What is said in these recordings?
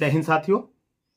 जय हिंद साथियों।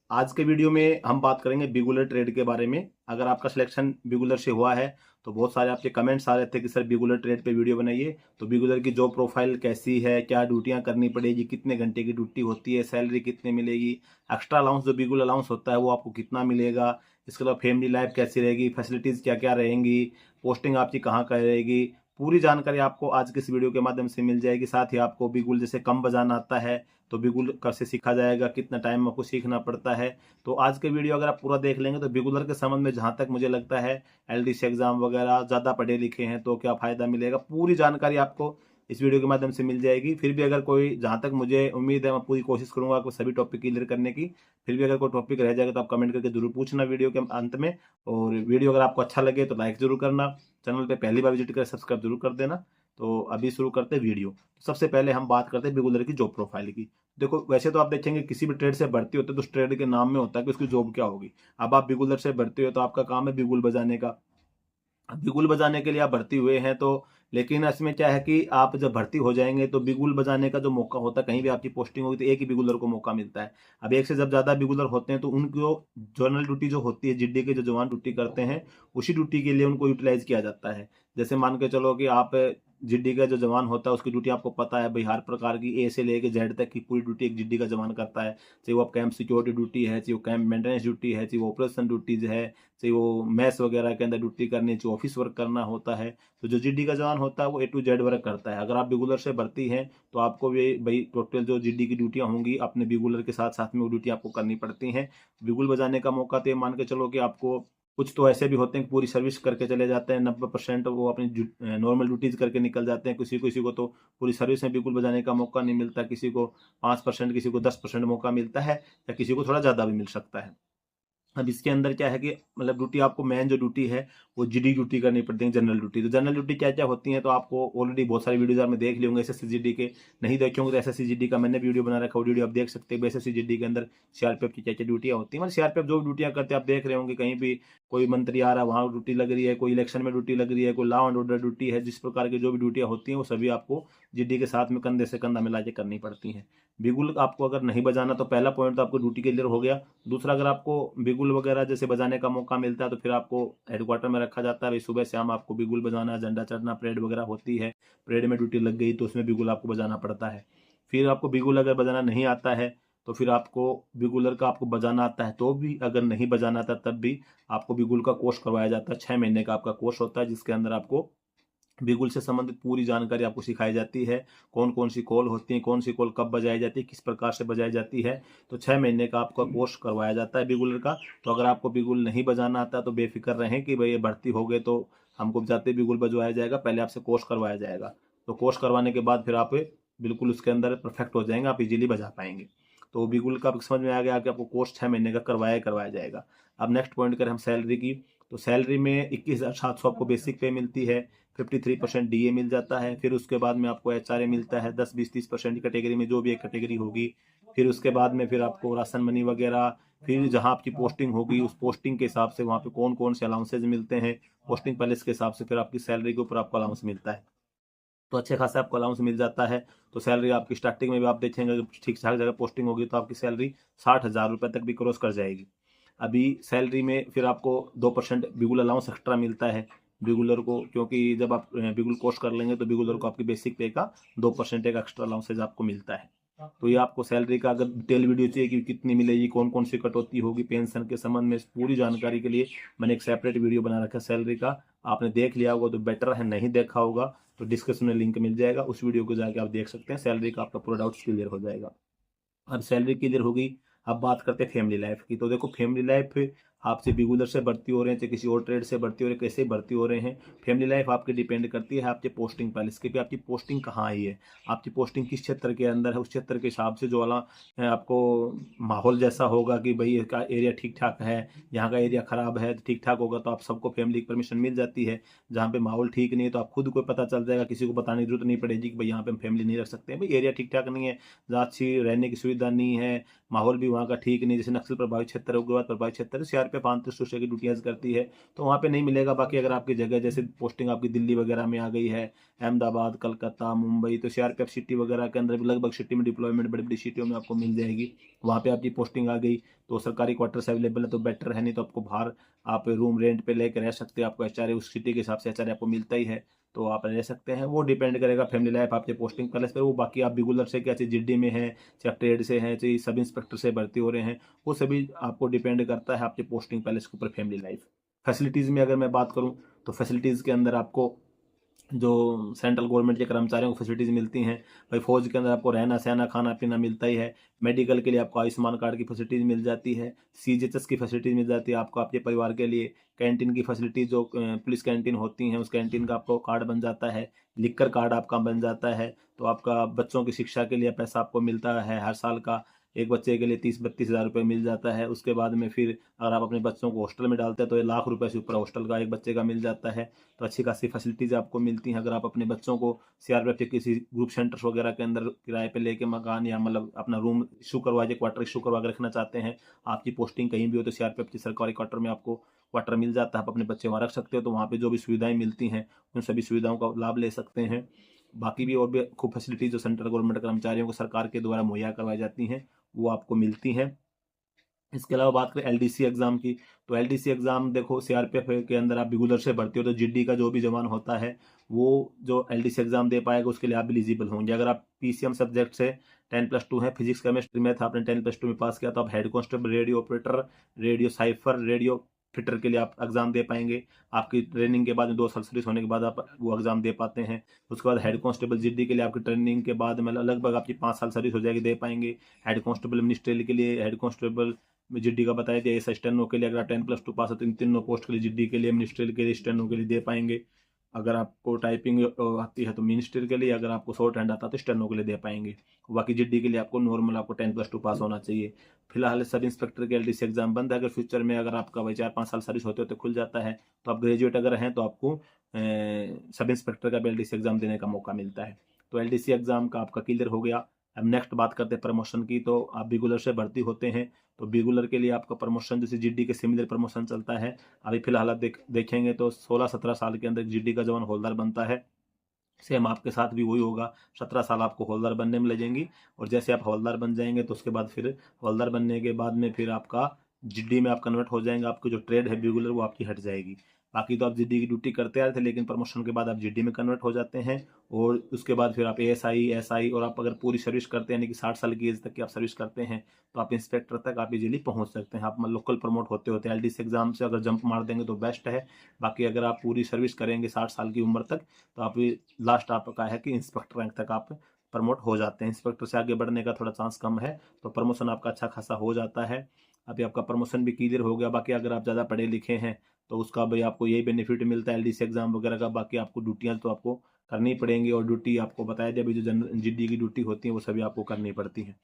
आज के वीडियो में हम बात करेंगे बिगुलर ट्रेड के बारे में। अगर आपका सिलेक्शन बिगुलर से हुआ है तो बहुत सारे आपके कमेंट्स आ रहे थे कि सर बिगुलर ट्रेड पे वीडियो बनाइए। तो बिगुलर की जॉब प्रोफाइल कैसी है, क्या ड्यूटियां करनी पड़ेगी, कितने घंटे की ड्यूटी होती है, सैलरी कितने मिलेगी, एक्स्ट्रा अलाउंस जो बिगुलर अलाउंस होता है वो आपको कितना मिलेगा, इसके अलावा फैमिली लाइफ कैसी रहेगी, फैसिलिटीज़ क्या क्या रहेंगी, पोस्टिंग आपकी कहाँ का रहेगी, पूरी जानकारी आपको आज के इस वीडियो के माध्यम से मिल जाएगी। साथ ही आपको बिगुल जैसे कम बजाना आता है तो बिगुल कैसे सीखा जाएगा, कितना टाइम आपको सीखना पड़ता है। तो आज के वीडियो अगर आप पूरा देख लेंगे तो बिगुलर के संबंध में जहाँ तक मुझे लगता है एलडीसी एग्जाम वगैरह ज़्यादा पढ़े लिखे हैं तो क्या फ़ायदा मिलेगा, पूरी जानकारी आपको इस वीडियो के माध्यम से मिल जाएगी। फिर भी अगर कोई, जहाँ तक मुझे उम्मीद है, मैं पूरी कोशिश करूंगा कि सभी टॉपिक क्लियर करने की। फिर भी अगर कोई टॉपिक रह जाएगा तो आप कमेंट करके जरूर पूछना वीडियो के अंत में। और वीडियो अगर आपको अच्छा लगे तो लाइक जरूर करना, चैनल पे पहली बार विजिट कर सब्सक्राइब जरूर कर देना। तो अभी शुरू करते हैं वीडियो। सबसे पहले हम बात करते हैं बिगुलर की जॉब प्रोफाइल की। देखो, वैसे तो आप देखेंगे किसी भी ट्रेड से भर्ती होते हैं तो उस ट्रेड के नाम में होता है कि उसकी जॉब क्या होगी। अब आप बिगुलर से भर्ती हो तो आपका काम है बिगुल बजाने का। बिगुल बजाने के लिए आप भर्ती हुए हैं तो, लेकिन इसमें क्या है कि आप जब भर्ती हो जाएंगे तो बिगुल बजाने का जो मौका होता है, कहीं भी आपकी पोस्टिंग होगी तो एक ही बिगुलर को मौका मिलता है। अब एक से जब ज़्यादा बिगुलर होते हैं तो उनको जनरल ड्यूटी जो होती है, जिड्डी के जो जवान ड्यूटी करते हैं, उसी ड्यूटी के लिए उनको यूटिलाइज किया जाता है। जैसे मान के चलो कि आप जिड्डी का जो जवान होता है उसकी ड्यूटी आपको पता है भाई, हर प्रकार की ए से लेके जेड तक की पूरी ड्यूटी एक जिड्डी का जवान करता है। चाहे वो आप कैंप सिक्योरिटी ड्यूटी है, चाहे वो कैंप मेंटेनेंस ड्यूटी है, चाहे वो ऑपरेशन ड्यूटीज है, चाहे वो मैस वगैरह के अंदर ड्यूटी करनी है, चाहे ऑफिस वर्क करना होता है। तो जो जीडी का जवान होता है वो ए टू जेड वर्क करता है। अगर आप बिगुलर से भर्ती हैं तो आपको भी भाई टोटल जो जीडी की ड्यूटियां होंगी अपने बिगुलर के साथ साथ में वो ड्यूटी आपको करनी पड़ती हैं। बिगुल बजाने का मौका तो ये मान के चलो कि आपको, कुछ तो ऐसे भी होते हैं कि पूरी सर्विस करके चले जाते हैं, 90% वो अपनी नॉर्मल ड्यूटीज करके निकल जाते हैं। किसी किसी को तो पूरी सर्विस में बिगुल बजाने का मौका नहीं मिलता, किसी को 5%, किसी को 10% मौका मिलता है, या किसी को थोड़ा ज़्यादा भी मिल सकता है। अब इसके अंदर क्या है कि मतलब ड्यूटी आपको, मेन जो ड्यूटी है वो जीडी ड्यूटी करनी पड़ती है, जनरल ड्यूटी। तो जनरल ड्यूटी क्या क्या होती है तो आपको ऑलरेडी बहुत सारी वीडियोज आपने देख ली होंगे एसएससी जीडी के। नहीं देखे होंगे तो एसएससी जीडी का मैंने वीडियो बना रखा है, वीडियो आप देख सकते हैं। एसएससी जीडी के अंदर सीआरपीएफ की क्या क्या ड्यूटियाँ होती है, मतलब सीआरपीएफ जो ड्यूटियाँ करते हैं आप देख रहे होंगे, कहीं भी कोई मंत्री आ रहा है वहाँ ड्यूटी लग रही है, कोई इलेक्शन में ड्यूटी लग रही है, कोई लॉ एंड ऑर्डर ड्यूटी है, जिस प्रकार की जो भी ड्यूटियाँ होती हैं वो सभी आपको जीडी के साथ में कंधे से कंधा मिला के करनी पड़ती हैं। बिगुल आपको अगर नहीं बजाना तो पहला पॉइंट तो आपको ड्यूटी क्लियर हो गया। दूसरा, अगर आपको बिगुल वगैरह जैसे बजाने का मौका मिलता है तो फिर आपको हेडक्वार्टर में रखा जाता है। भाई सुबह शाम आपको बिगुल बजाना, झंडा चढ़ना, परेड वगैरह होती है, परेड में ड्यूटी लग गई तो उसमें बिगुल आपको बजाना पड़ता है। फिर आपको बिगुल अगर बजाना नहीं आता है तो फिर आपको बिगुलर का आपको बजाना आता है तो भी, अगर नहीं बजाना आता तब भी आपको बिगुल का कोर्स करवाया जाता है। 6 महीने का आपका कोर्स होता है जिसके अंदर आपको बिगुल से संबंधित पूरी जानकारी आपको सिखाई जाती है। कौन कौन सी कॉल होती है, कौन सी कॉल कब बजाई जाती है, किस प्रकार से बजाई जाती है। तो 6 महीने का आपका कोर्स करवाया जाता है बिगुलर का। तो अगर आपको बिगुल नहीं बजाना आता तो बेफिक्र रहें कि भाई ये भर्ती हो गए तो हमको जाते बिगुल बजवाया जाएगा, पहले आपसे कोर्स करवाया जाएगा। तो कोर्स करवाने के बाद फिर आप बिल्कुल उसके अंदर परफेक्ट हो जाएंगे, आप इजीली बजा पाएंगे। तो बिगुल का समझ में आ गया कि आपको कोर्स 6 महीने का करवाया जाएगा। अब नेक्स्ट पॉइंट करें हम सैलरी की, तो सैलरी में 21,700 आपको बेसिक पे मिलती है, 53% डीए मिल जाता है। फिर उसके बाद में आपको एचआरए मिलता है 10, 20, 30% की कैटेगरी में, जो भी एक कैटेगरी होगी। फिर उसके बाद में फिर आपको राशन मनी वगैरह, फिर जहां आपकी पोस्टिंग होगी उस पोस्टिंग के हिसाब से वहां पे कौन कौन से अलाउंसेज मिलते हैं, पोस्टिंग पैलेस के हिसाब से फिर आपकी सैलरी के ऊपर आपको अलाउंस मिलता है। तो अच्छे खासा आपको अलाउंस मिल जाता है। तो सैलरी आपकी स्टार्टिंग में भी आप देखेंगे ठीक ठाक जगह पोस्टिंग होगी तो आपकी सैलरी 60,000 रुपये तक भी क्रॉस कर जाएगी। अभी सैलरी में फिर आपको 2% बिगुल अलाउंस एक्स्ट्रा मिलता है बिगुलर को, क्योंकि जब आप बिगुल कोर्स कर लेंगे तो बिगुलर को आपकी बेसिक पे का 2% एक एक्स्ट्रा अलाउंसेज आपको मिलता है। तो ये आपको सैलरी का अगर डिटेल वीडियो चाहिए कि कितनी मिलेगी, कौन कौन सी कटौती होगी पेंशन के संबंध में, पूरी जानकारी के लिए मैंने एक सेपरेट वीडियो बना रखा है सैलरी का। आपने देख लिया होगा तो बेटर है, नहीं देखा होगा तो डिस्क्रिप्शन में लिंक मिल जाएगा, उस वीडियो को जाके आप देख सकते हैं। सैलरी का आपका पूरा डाउट्स क्लियर हो जाएगा। अब सैलरी क्लियर होगी, अब बात करते हैं फैमिली लाइफ की। तो देखो, फैमिली लाइफ आपसे बिगुलर से भर्ती हो रहे हैं चाहे किसी और ट्रेड से भर्ती हो रहे हैं, कैसे भर्ती हो रहे हैं, फैमिली लाइफ आपकी डिपेंड करती है आपके पोस्टिंग पैलेस के पे। आपकी पोस्टिंग कहाँ आई है, आपकी पोस्टिंग किस क्षेत्र के अंदर है, उस क्षेत्र के हिसाब से जो वाला आपको माहौल जैसा होगा कि भाई इसका एरिया ठीक ठाक है, यहाँ का एरिया खराब है, तो ठीक ठाक होगा तो आप सबको फैमिली की परमिशन मिल जाती है। जहाँ पे माहौल ठीक नहीं है तो आप खुद को पता चल जाएगा, किसी को बताने की जरूरत नहीं पड़ेगी कि भाई यहाँ पे हम फैमिली नहीं रख सकते हैं, भाई एरिया ठीक ठाक नहीं है, जहाँ अच्छी रहने की सुविधा नहीं है, माहौल भी वहाँ का ठीक नहीं, जैसे नक्सल प्रभावित क्षेत्र है, उग्रवाद प्रभावित क्षेत्र है, सीआरपीएफ सीआरपीएफ आंतरिक की ड्यूटियाँ करती है तो वहाँ पे नहीं मिलेगा। बाकी अगर आपकी जगह जैसे पोस्टिंग आपकी दिल्ली वगैरह में आ गई है, अहमदाबाद, कलकत्ता, मुंबई, तो सीआरपीएफ सिटी वगैरह के अंदर भी लगभग सिटी में डिप्लॉयमेंट बड़ी बड़ी सिटियों में आपको मिल जाएगी। वहाँ पे आपकी पोस्टिंग आ गई तो सरकारी क्वार्टर्स अवेलेबल है तो बेटर है, नहीं तो आपको बाहर आप रूम रेंट पे लेकर रह सकते हैं। आपको एचआरए उस सिटी के हिसाब से एचआरए आपको मिलता ही है तो आप रह सकते हैं। वो डिपेंड करेगा फैमिली लाइफ आपके पोस्टिंग पैलेस पर। वो बाकी आप बिगुलर से क्या, चाहे जीडी में है, चाहे ट्रेड से है, चाहे सब इंस्पेक्टर से भर्ती हो रहे हैं, वो सभी आपको डिपेंड करता है आपके पोस्टिंग पैलेस के ऊपर फैमिली लाइफ। फैसिलिटीज़ में अगर मैं बात करूँ तो फैसिलिटीज़ के अंदर आपको जो सेंट्रल गवर्नमेंट के कर्मचारियों को फैसिलिटीज़ मिलती हैं, भाई फौज के अंदर आपको रहना सहना खाना पीना मिलता ही है। मेडिकल के लिए आपको आयुष्मान कार्ड की फैसिलिटीज़ मिल जाती है, सीजीएचएस की फैसिलिटीज़ मिल जाती है आपको आपके परिवार के लिए। कैंटीन की फैसिलिटीज़ जो पुलिस कैंटीन होती हैं उस कैंटीन का आपको कार्ड बन जाता है, लिकर कार्ड आपका बन जाता है। तो आपका बच्चों की शिक्षा के लिए पैसा आपको मिलता है हर साल का, एक बच्चे के लिए 30-32 हज़ार रुपये मिल जाता है। उसके बाद में फिर अगर आप अपने बच्चों को हॉस्टल में डालते हैं तो 1 लाख रुपये से ऊपर हॉस्टल का एक बच्चे का मिल जाता है। तो अच्छी खासी फैसिलिटीज़ आपको मिलती हैं। अगर आप अपने बच्चों को सीआरपीएफ के किसी ग्रुप सेंटर्स वगैरह के अंदर किराए पे लेके मकान या मतलब अपना रूम इशू करवा के क्वार्टर इशू करवा के रखना चाहते हैं, आपकी पोस्टिंग कहीं भी हो तो सीआरपीएफ की सरकारी क्वार्टर में आपको क्वार्टर मिल जाता है, आप अपने बच्चे वहाँ रख सकते हो। तो वहाँ पे जो भी सुविधाएं मिलती हैं उन सभी सुविधाओं का लाभ ले सकते हैं। बाकी भी और भी खूब फैसिलिटीज जो सेंट्रल गवर्नमेंट कर्मचारियों को सरकार के द्वारा मुहैया करवाई जाती हैं वो आपको मिलती हैं। इसके अलावा बात करें एलडीसी एग्जाम की, तो एलडीसी एग्जाम देखो सीआरपीएफ के अंदर आप बिगुलर से भर्ती हो तो जीडी का जो भी जवान होता है वो जो एलडीसी एग्जाम दे पाएगा उसके लिए आप एलिजिबल होंगे। अगर आप पीसीएम सब्जेक्ट से 10+2 है, फिजिक्स केमिस्ट्री मैथ आपने 10+2 में पास किया तो आप head constable, radio operator, radio cipher, radio fitter के लिए आप एग्जाम दे पाएंगे। आपकी ट्रेनिंग के बाद में 2 साल सर्विस होने के बाद आप वो एग्जाम दे पाते हैं। उसके बाद हेड कांस्टेबल जीडी के लिए आपकी ट्रेनिंग के बाद मतलब लगभग आपकी 5 साल सर्विस हो जाएगी, दे पाएंगे। हेड कांस्टेबल मिनिस्ट्रियल के लिए, हेड कांस्टेबल में जीडी का बताया दिया, ऐसा स्टेनो के लिए अगर आप 10+2 पास होते हैं, इन तीनों पोस्ट के लिए जीडी के लिए, मिनिस्ट्रियल के लिए, स्टेनो के लिए दे पाएंगे। अगर आपको टाइपिंग आती है तो मिनिस्ट्रियल के लिए, अगर आपको शॉर्ट हैंड आता है तो स्टेनो के लिए दे पाएंगे। बाकी जीडी के लिए आपको नॉर्मल आपको 10+2 पास होना चाहिए। फिलहाल सब इंस्पेक्टर के एलडीसी एग्जाम बंद है। अगर फ्यूचर में अगर आपका भाई 4-5 साल सर्विस होते तो खुल जाता है। तो आप ग्रेजुएट अगर हैं तो आपको सब इंस्पेक्टर का भी एलडीसी एग्जाम देने का मौका मिलता है। तो एलडीसी एग्जाम का आपका क्लियर हो गया। अब नेक्स्ट बात करते हैं प्रमोशन की। तो आप बिगुलर से भर्ती होते हैं तो बिगुलर के लिए आपका प्रमोशन जैसे जीडी के सिमिलर प्रमोशन चलता है। अभी फिलहाल आप देखेंगे तो 16-17 साल के अंदर जीडी का जवान हवलदार बनता है। सेम आपके साथ भी वही होगा, 17 साल आपको हवलदार बनने में लगेंगी। और जैसे आप हवलदार बन जाएंगे तो उसके बाद फिर हवलदार बनने के बाद में फिर आपका जीडी में आप कन्वर्ट हो जाएंगे। आपकी जो ट्रेड है बिगुलर वो आपकी हट जाएगी। बाकी तो आप जीडी की ड्यूटी करते आ रहे थे लेकिन प्रमोशन के बाद आप जीडी में कन्वर्ट हो जाते हैं। और उसके बाद फिर आप एएसआई, एसआई, और आप अगर पूरी सर्विस करते हैं यानी कि 60 साल की एज तक की आप सर्विस करते हैं तो आप इंस्पेक्टर तक आप इजीली पहुंच सकते हैं। आप लोकल प्रमोट होते होते एलडीसी एग्जाम से अगर जंप मार देंगे तो बेस्ट है। बाकी अगर आप पूरी सर्विस करेंगे 60 साल की उम्र तक तो आप लास्ट आपका है कि इंस्पेक्टर रैंक तक आप प्रमोट हो जाते हैं। इंस्पेक्टर से आगे बढ़ने का थोड़ा चांस कम है तो प्रमोशन आपका अच्छा खासा हो जाता है। अभी आपका प्रमोशन भी क्लियर हो गया। बाकी अगर आप ज़्यादा पढ़े लिखे हैं तो उसका भाई आपको यही बेनिफिट मिलता है एलडीसी एग्जाम वगैरह का। बाकी आपको ड्यूटियाँ तो आपको करनी पड़ेंगी और ड्यूटी आपको बताया दिया अभी जो जीडी की ड्यूटी होती है वो सभी आपको करनी पड़ती है।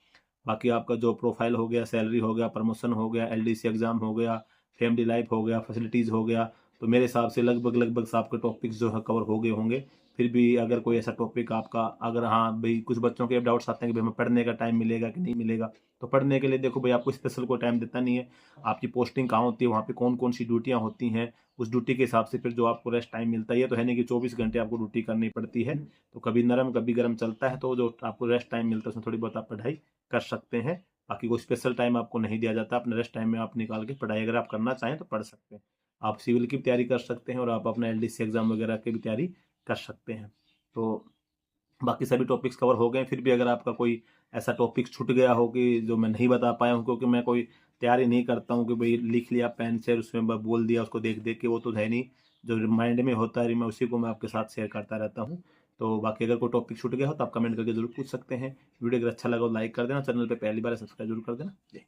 बाकी आपका जो प्रोफाइल हो गया, सैलरी हो गया, प्रमोशन हो गया, एलडीसी एग्जाम हो गया, फैमिली लाइफ हो गया, फैसिलिटीज़ हो गया, तो मेरे हिसाब से लगभग आपके टॉपिक्स जो है कवर हो गए होंगे। फिर भी अगर कोई ऐसा टॉपिक आपका अगर हाँ भाई कुछ बच्चों के डाउट्स आते हैं कि भाई हमें पढ़ने का टाइम मिलेगा कि नहीं मिलेगा, तो पढ़ने के लिए देखो भाई आपको स्पेशल कोई टाइम देता नहीं है। आपकी पोस्टिंग कहाँ होती है, वहाँ पे कौन कौन सी ड्यूटियाँ होती हैं, उस ड्यूटी के हिसाब से फिर जो आपको रेस्ट टाइम मिलता है। ये तो है नहीं कि 24 घंटे आपको ड्यूटी करनी पड़ती है, तो कभी नरम कभी गर्म चलता है। तो जो आपको रेस्ट टाइम मिलता है उसमें थोड़ी बहुत आप पढ़ाई कर सकते हैं। बाकी कोई स्पेशल टाइम आपको नहीं दिया जाता। अपने रेस्ट टाइम में आप निकाल के पढ़ाई अगर आप करना चाहें तो पढ़ सकते हैं। आप सिविल की भी तैयारी कर सकते हैं और आप अपना एलडीसी एग्जाम वगैरह की भी तैयारी कर सकते हैं। तो बाकी सभी टॉपिक्स कवर हो गए। फिर भी अगर आपका कोई ऐसा टॉपिक छूट गया हो कि जो मैं नहीं बता पाया हूँ, क्योंकि मैं कोई तैयारी नहीं करता हूँ कि भाई लिख लिया पेन से उसमें बोल दिया उसको देख देख के, वो तो है नहीं। जो माइंड में होता है मैं उसी को मैं आपके साथ शेयर करता रहता हूँ। तो बाकी अगर कोई टॉपिक छूट गया हो तो आप कमेंट करके जरूर पूछ सकते हैं। वीडियो अगर अच्छा लगा तो लाइक कर देना, चैनल पर पहली बार सब्सक्राइब जरूर कर देना। जय